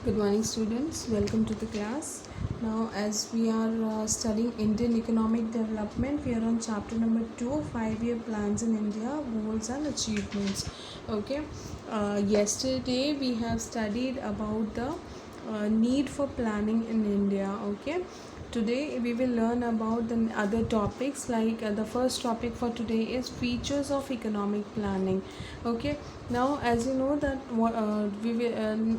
Good morning, students. Welcome to the class. Now, as we are studying Indian economic development, we are on chapter number 2, 5-year plans in India, goals and achievements. Okay. Yesterday we have studied about the need for planning in India. Okay. Today we will learn about the other topics, like the first topic for today is features of economic planning. Okay. Now, as you know that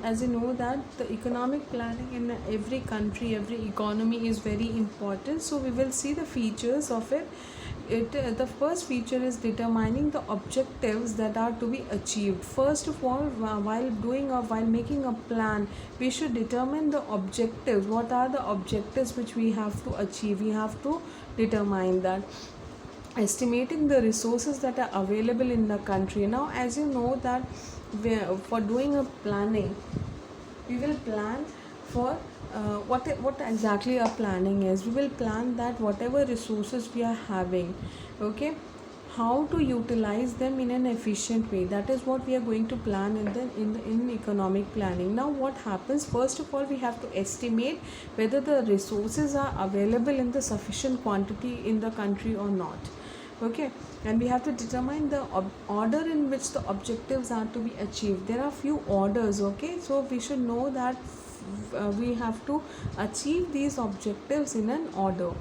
as you know that the economic planning in every country, every economy is very important. So we will see the features of it. The first feature is determining the objectives that are to be achieved. First of all, while making a plan, we should determine the objectives. What are the objectives which we have to achieve? We have to determine that. Estimating the resources that are available in the country. Now, as you know that for doing a planning, we will plan for what exactly our planning is. We will plan that whatever resources we are having, okay, how to utilize them in an efficient way. That is what we are going to plan in economic planning. Now, what happens, first of all, we have to estimate whether the resources are available in the sufficient quantity in the country or not. Okay, and we have to determine the order in which the objectives are to be achieved. There are few orders. Okay, so we should know that we have to achieve these objectives in an order.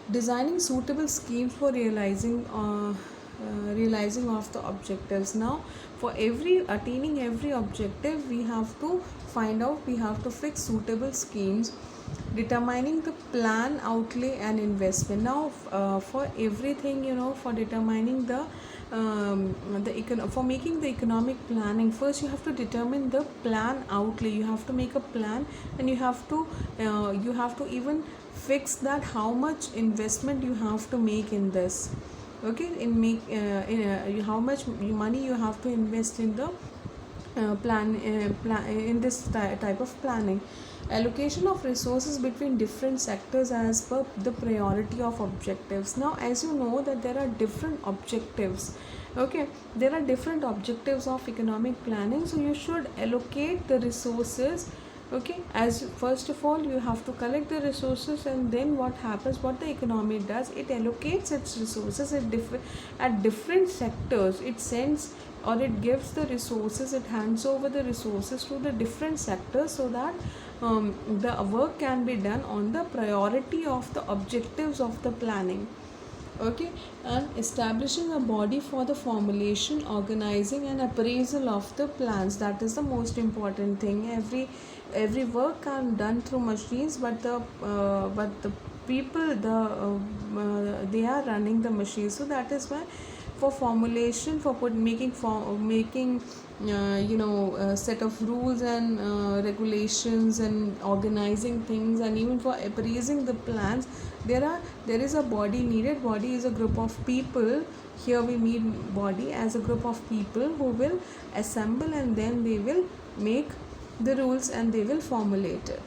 Designing suitable schemes for realizing of the objectives. Now, for attaining every objective, we have to we have to fix suitable schemes. Determining the plan, outlay and investment. Now, for everything, for determining for making the economic planning, first you have to determine the plan outlay. You have to make a plan, and you have to even fix that how much investment you have to make in this. Okay, how much money you have to invest in the plan in this type of planning. Allocation of resources between different sectors as per the priority of objectives. Now, as you know that there are different objectives. Okay, there are different objectives of economic planning, so you should allocate the resources. Okay, as first of all you have to collect the resources, and then what happens, what the economy does, it allocates its resources at different sectors. It sends, or it gives the resources, it hands over the resources to the different sectors, so that the work can be done on the priority of the objectives of the planning. Okay, and establishing a body for the formulation, organizing and appraisal of the plans. That is the most important thing. Every work can done through machines, but the people, they are running the machines. So that is why, for formulation, for making set of rules and regulations, and organizing things, and even for appraising the plans, there is a body needed. Body is a group of people. Here we mean body as a group of people who will assemble, and then they will make the rules and they will formulate it.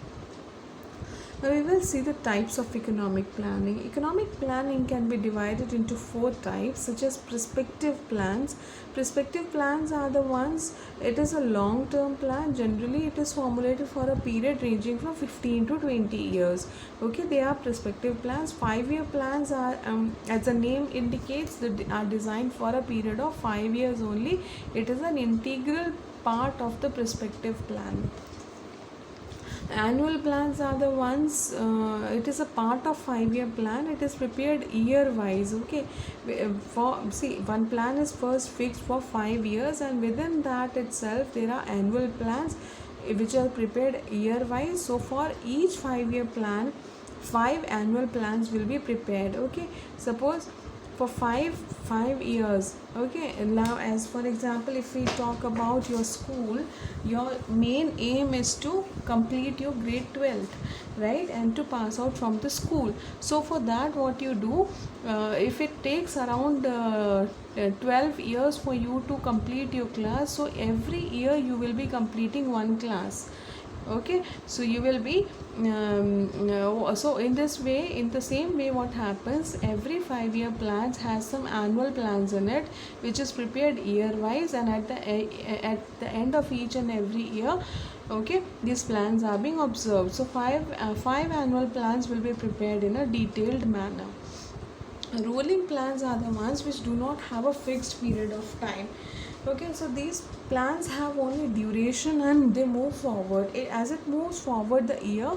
Now, we will see the types of economic planning. Economic planning can be divided into 4 types, such as prospective plans. Prospective plans are the ones, it is a long-term plan. Generally, it is formulated for a period ranging from 15 to 20 years. Okay, they are prospective plans. 5-year plans are, as the name indicates, are designed for a period of 5 years only. It is an integral part of the prospective plan. Annual plans are the ones, it is a part of 5-year plan. It is prepared year wise. Okay, one plan is first fixed for 5 years, and within that itself there are annual plans which are prepared year wise. So for each 5-year plan, 5 annual plans will be prepared. Okay, suppose for 5 years. Okay, now, as for example, if we talk about your school, your main aim is to complete your grade 12th, right, and to pass out from the school. So for that, what you do, if it takes around 12 years for you to complete your class, so every year you will be completing one class. Okay, so you will be so in this way, in the same way, what happens, every 5 year plans has some annual plans in it, which is prepared year wise, and at the end of each and every year, okay, these plans are being observed. So five annual plans will be prepared in a detailed manner. Rolling plans are the ones which do not have a fixed period of time. Okay, so these plans have only duration and they move forward. As it moves forward, the year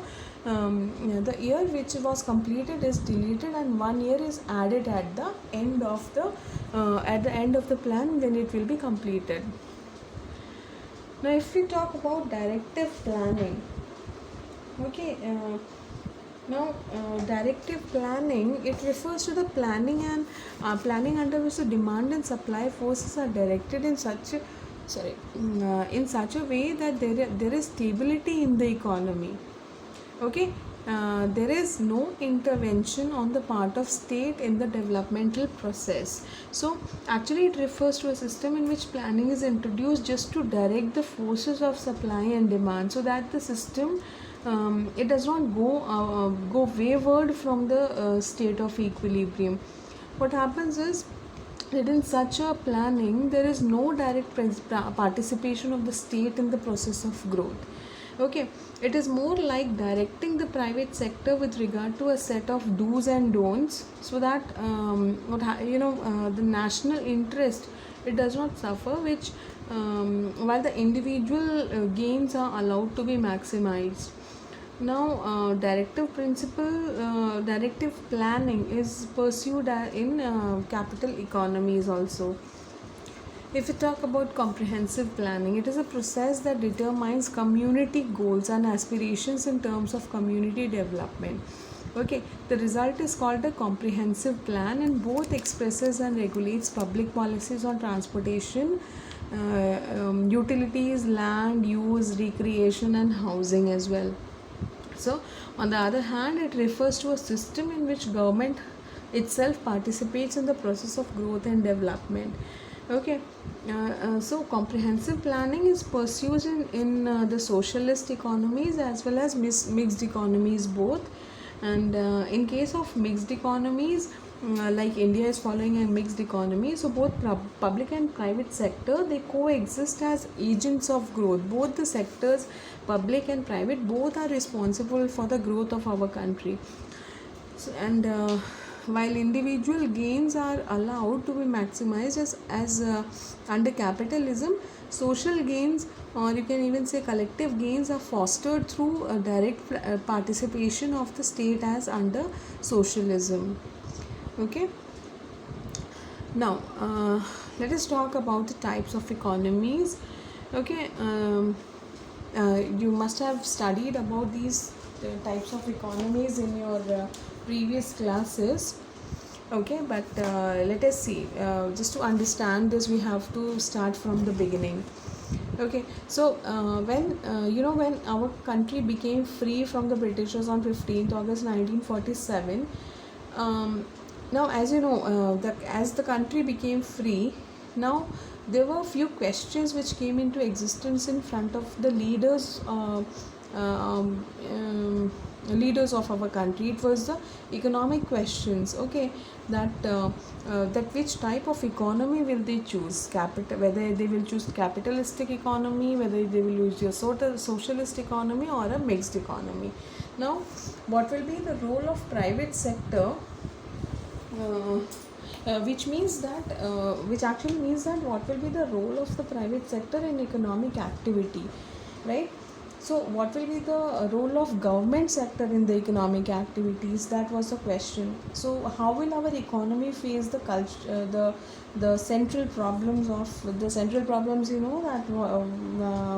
which was completed is deleted, and 1 year is added at the end of the plan when it will be completed. Now, if we talk about directive planning, okay. Directive planning, it refers to the planning under which the demand and supply forces are directed in such a way that there is stability in the economy. Okay, there is no intervention on the part of state in the developmental process. So actually it refers to a system in which planning is introduced just to direct the forces of supply and demand, so that the system it does not go wayward from the state of equilibrium. What happens is that in such a planning there is no direct participation of the state in the process of growth. Okay, it is more like directing the private sector with regard to a set of do's and don'ts, so that the national interest, it does not suffer, which while the individual gains are allowed to be maximized. Now, directive planning is pursued in capital economies also. If we talk about comprehensive planning, it is a process that determines community goals and aspirations in terms of community development. Okay, the result is called a comprehensive plan, and both expresses and regulates public policies on transportation, utilities, land use, recreation, and housing as well. So, on the other hand, it refers to a system in which government itself participates in the process of growth and development. Okay, so comprehensive planning is pursued in the socialist economies as well as mixed economies both. And in case of mixed economies, like India is following a mixed economy, so both public and private sector, they coexist as agents of growth. Both the sectors, public and private, both are responsible for the growth of our country. So, and while individual gains are allowed to be maximized as under capitalism, social gains, or you can even say collective gains, are fostered through a direct participation of the state as under socialism. Okay, now let us talk about the types of economies. Okay, you must have studied about these types of economies in your previous classes. Okay, but let us see, just to understand this we have to start from the beginning. Okay, so when our country became free from the Britishers on 15th August 1947, now as you know, as the country became free, now there were a few questions which came into existence in front of the leaders of our country. It was the economic questions. Okay, that which type of economy will they choose, whether they will choose capitalistic economy, whether they will use your socialist economy, or a mixed economy. Now, what will be the role of private sector, which actually means that what will be the role of the private sector in economic activity, right? So what will be the role of government sector in the economic activities? That was the question. So how will our economy face the central problems, that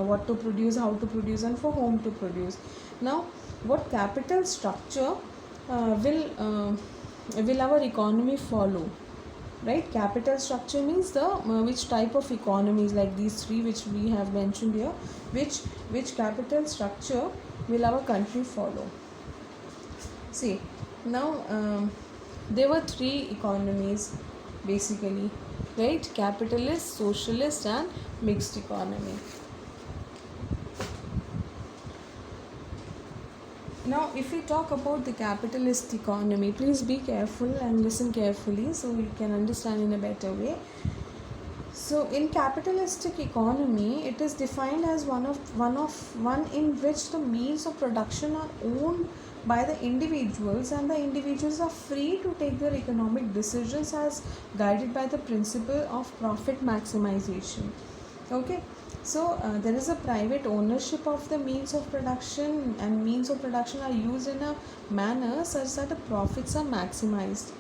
what to produce, how to produce, and for whom to produce. Now, what capital structure will our economy follow? Right, capital structure means the which type of economies, like these three which we have mentioned here, which capital structure will our country follow. See, now there were three economies basically, right? Capitalist, socialist, and mixed economy. Now if we talk about the capitalist economy, please be careful and listen carefully so you can understand in a better way. So in capitalistic economy, it is defined as one in which the means of production are owned by the individuals, and the individuals are free to take their economic decisions as guided by the principle of profit maximization. Okay, so there is a private ownership of the means of production, and means of production are used in a manner such that the profits are maximized.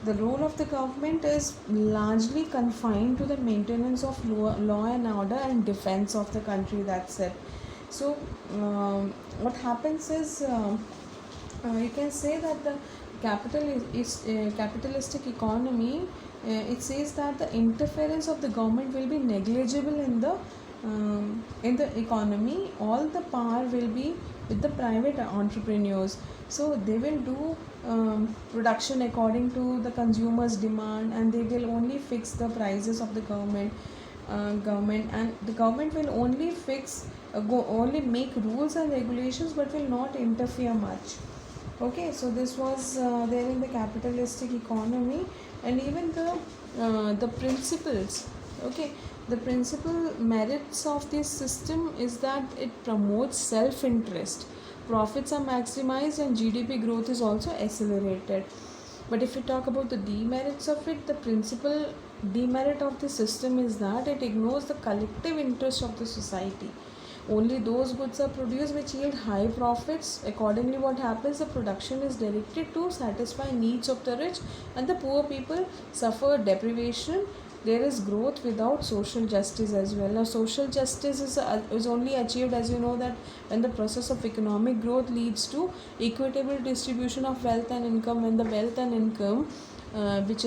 The role of the government is largely confined to the maintenance of law and order and defense of the country. That's it. So, what happens is you can say that the capitalistic economy. It says that the interference of the government will be negligible in the economy. All the power will be with the private entrepreneurs. So they will do production according to the consumers' demand, and they will only fix the prices of the government, and the government will only only make rules and regulations, but will not interfere much. Okay, so this was there in the capitalistic economy. And even the principles. Okay, the principal merits of this system is that it promotes self-interest, profits are maximized, and GDP growth is also accelerated. But if we talk about the demerits of it, the principal demerit of the system is that it ignores the collective interest of the society. Only those goods are produced which yield high profits. Accordingly, what happens, the production is directed to satisfy needs of the rich, and the poor people suffer deprivation. There is growth without social justice as well. Now social justice is only achieved, as you know, that when the process of economic growth leads to equitable distribution of wealth and income. When the wealth and income which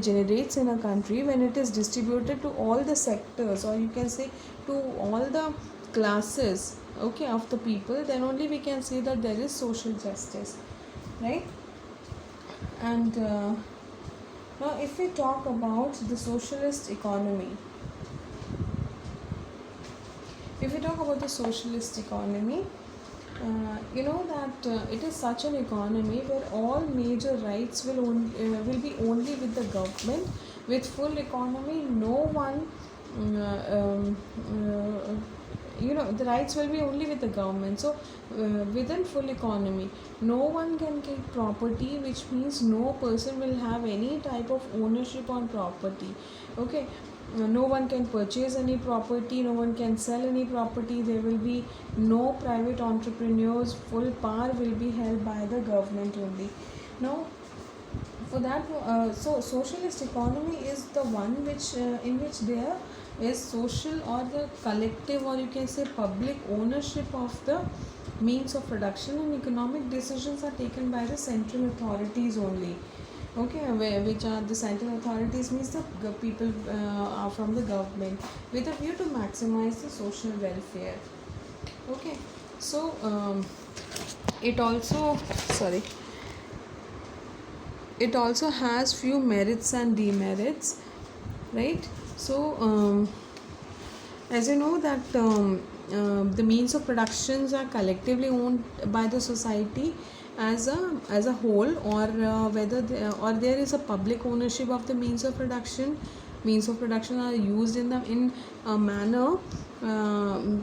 generates in a country, when it is distributed to all the sectors, or you can say to all the classes, okay, of the people, then only we can say that there is social justice, right? And now if we talk about the socialist economy, you know that it is such an economy where all major rights will be only with the government. With full economy, no one the rights will be only with the government. So within full economy, no one can get property, which means no person will have any type of ownership on property. Okay, no one can purchase any property, no one can sell any property, there will be no private entrepreneurs, full power will be held by the government only. Now for that, so socialist economy is the one which in which there is social or the collective, or you can say public ownership of the means of production, and economic decisions are taken by the central authorities only. Okay, which are the central authorities, means the people are from the government, with a view to maximize the social welfare. Okay, so it also has few merits and demerits, right? So as you know that the means of productions are collectively owned by the society as a whole, or whether there is a public ownership of the means of production. Means of production are used in a manner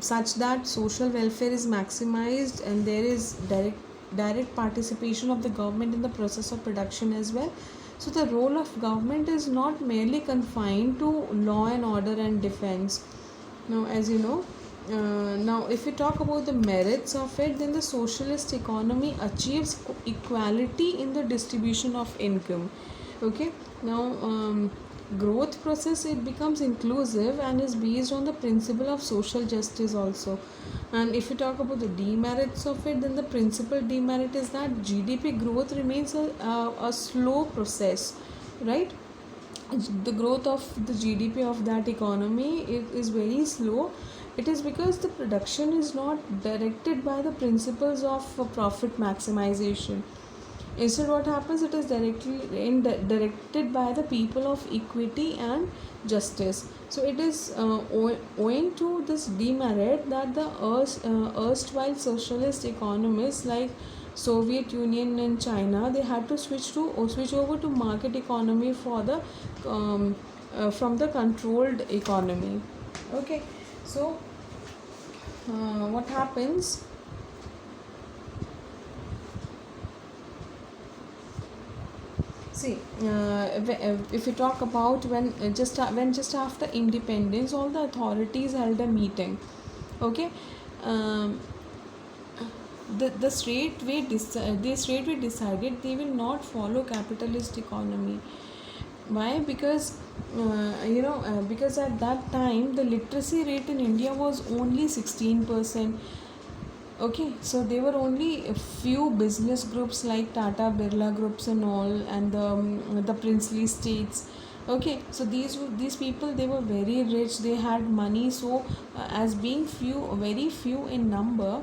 such that social welfare is maximized, and there is direct participation of the government in the process of production as well. So the role of government is not merely confined to law and order and defense. Now, as you know, now if we talk about the merits of it, then the socialist economy achieves equality in the distribution of income. Okay, now growth process, it becomes inclusive and is based on the principle of social justice also. And if we talk about the demerits of it, then the principal demerit is that GDP growth remains a slow process, right? The growth of the GDP of that economy is very slow. It is because the production is not directed by the principles of profit maximization. Instead, what happens, it is directed by the people of equity and justice. So it is owing to this demerit that the erstwhile socialist economists like Soviet Union and China, they had to switch over to market economy for the from the controlled economy. Okay, so what happens? See, if you talk about when just after independence, all the authorities held a meeting. Okay, um, the straightway decided they will not follow capitalist economy. Why? Because because at that time the literacy rate in India was only 16%. Okay, so there were only a few business groups like Tata Birla groups and all, and the princely states. Okay, so these people, they were very rich, they had money. So as being very few in number,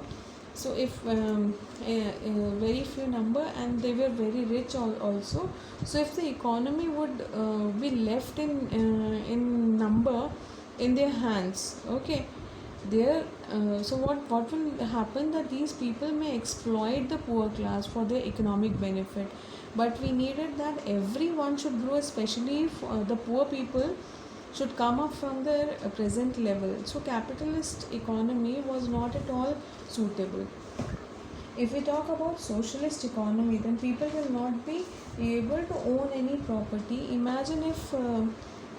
so if very few number, and they were very rich also. So if the economy would be left in number in their hands, okay, there so what will happen, that these people may exploit the poor class for their economic benefit. But we needed that everyone should grow, especially for the poor people should come up from their present level. So capitalist economy was not at all suitable. If we talk about socialist economy, then people will not be able to own any property. Imagine if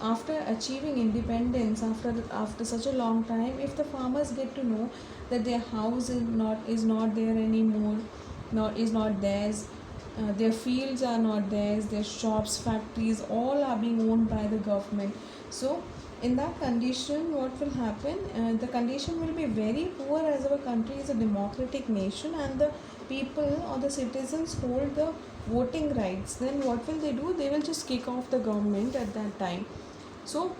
after achieving independence, after such a long time, if the farmers get to know that their house is not there anymore, not theirs, their fields are not theirs, their shops, factories, all are being owned by the government. So in that condition, what will happen, the condition will be very poor, as our country is a democratic nation and the people or the citizens hold the voting rights. Then what will they do? They will just kick off the government at that time. So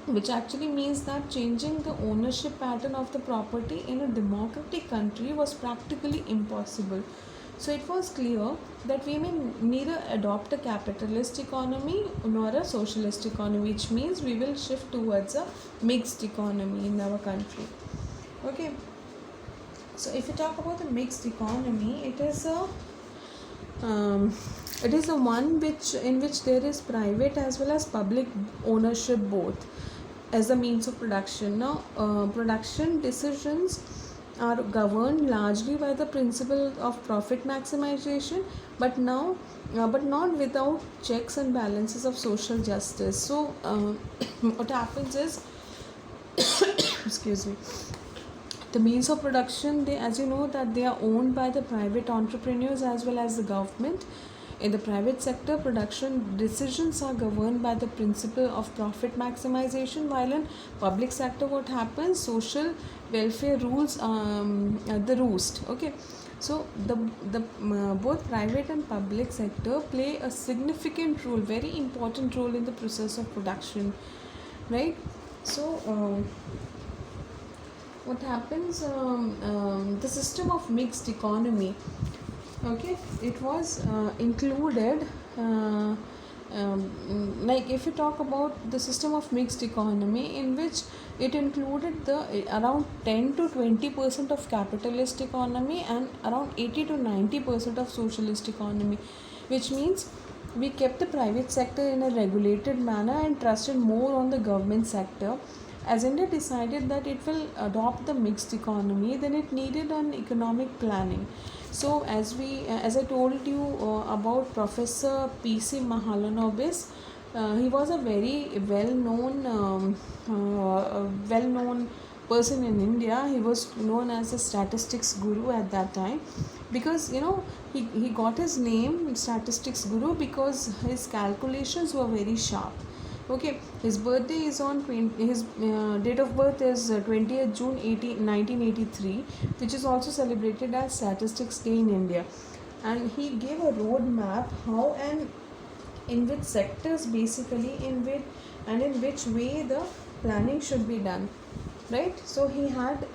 which actually means that changing the ownership pattern of the property in a democratic country was practically impossible. So it was clear that we may neither adopt a capitalist economy nor a socialist economy, which means we will shift towards a mixed economy in our country. Okay, so if you talk about the mixed economy, it is the one in which there is private as well as public ownership both as a means of production. Now, production decisions are governed largely by the principle of profit maximization, but not without checks and balances of social justice. So, what happens is, excuse me, the means of production, they, as you know, that they are owned by the private entrepreneurs as well as the government. In the private sector, production decisions are governed by the principle of profit maximization, while in public sector, what happens, social welfare rules the roost. Okay, so the both private and public sector play a significant role, very important role in the process of production, right? So what happens, the system of mixed economy, okay, it was included, like if you talk about the system of mixed economy, in which it included the around 10 to 20% of capitalist economy and around 80 to 90% of socialist economy, which means we kept the private sector in a regulated manner and trusted more on the government sector. As India decided that it will adopt the mixed economy, then it needed an economic planning. So as I told you about Professor P.C. Mahalanobis, he was a very well-known person in India. He was known as a statistics guru at that time, because he got his name statistics guru because his calculations were very sharp. Okay, his birthday is on his date of birth is 20th June 1983, which is also celebrated as Statistics Day in India. And he gave a roadmap how and in which sectors, basically in which way the planning should be done, right? So he had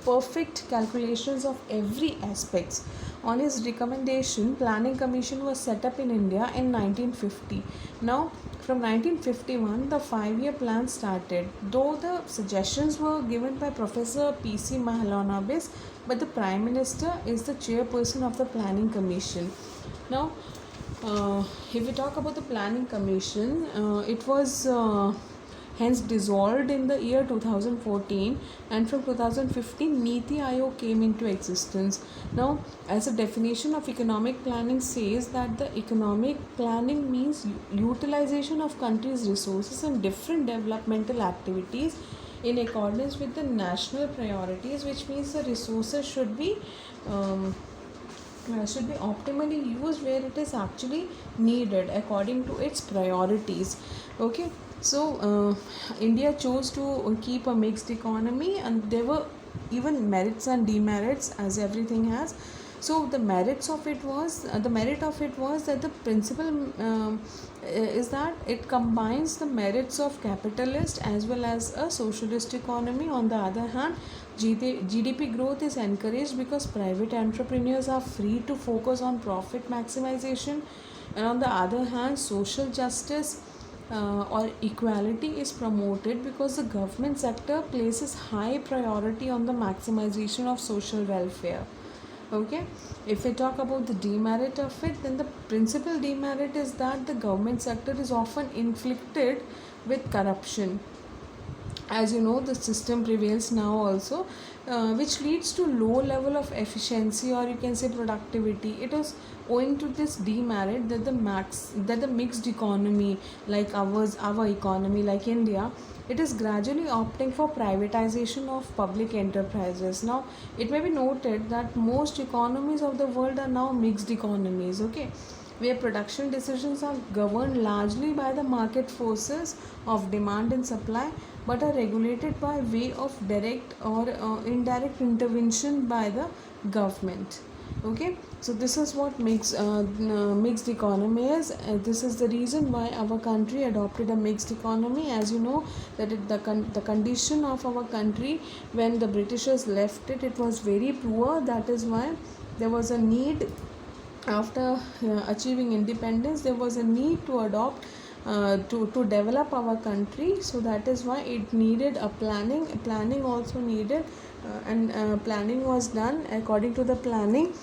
perfect calculations of every aspects On his recommendation, Planning Commission was set up in India in 1950. Now, from 1951, the 5-year plan started. Though the suggestions were given by Professor P.C. Mahalanobis, but the Prime Minister is the chairperson of the Planning Commission. Now, if we talk about the Planning Commission, it was hence dissolved in the year 2014, and from 2015 Niti Aayog came into existence. Now, as a definition of economic planning says that the economic planning means utilization of country's resources and different developmental activities in accordance with the national priorities, which means the resources should be optimally used where it is actually needed according to its priorities. Okay, so India chose to keep a mixed economy, and there were even merits and demerits as everything has. So the merit of it was that the principle is that it combines the merits of capitalist as well as a socialist economy. On the other hand, GDP growth is encouraged because private entrepreneurs are free to focus on profit maximization, and on the other hand, social justice or equality is promoted because the government sector places high priority on the maximization of social welfare. Okay, if we talk about the demerit of it, then the principal demerit is that the government sector is often inflicted with corruption. As you know, the system prevails now also, which leads to low level of efficiency, or you can say productivity. It is owing to this demerit that the mixed economy like our economy like India, it is gradually opting for privatization of public enterprises. Now, it may be noted that most economies of the world are now mixed economies, okay, where production decisions are governed largely by the market forces of demand and supply, but are regulated by way of direct or indirect intervention by the government. Okay, so this is what makes mixed economy is. This is the reason why our country adopted a mixed economy. As you know that the condition of our country when the Britishers left it, it was very poor. That is why there was a need after achieving independence, there was a need to adopt to develop our country. So that is why it needed a planning also needed, and planning was done. According to the planning,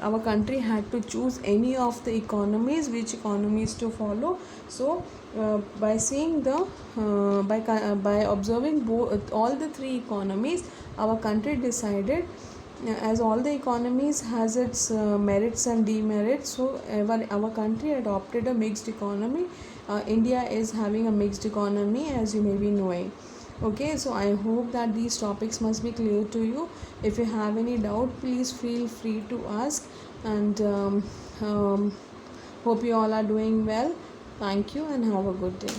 our country had to choose any of the economies, which economies to follow. So by seeing the by observing all the three economies, our country decided, as all the economies has its merits and demerits, so our country adopted a mixed economy. India is having a mixed economy, as you may be knowing. Okay, so I hope that these topics must be clear to you. If you have any doubt, please feel free to ask, and hope you all are doing well. Thank you and have a good day.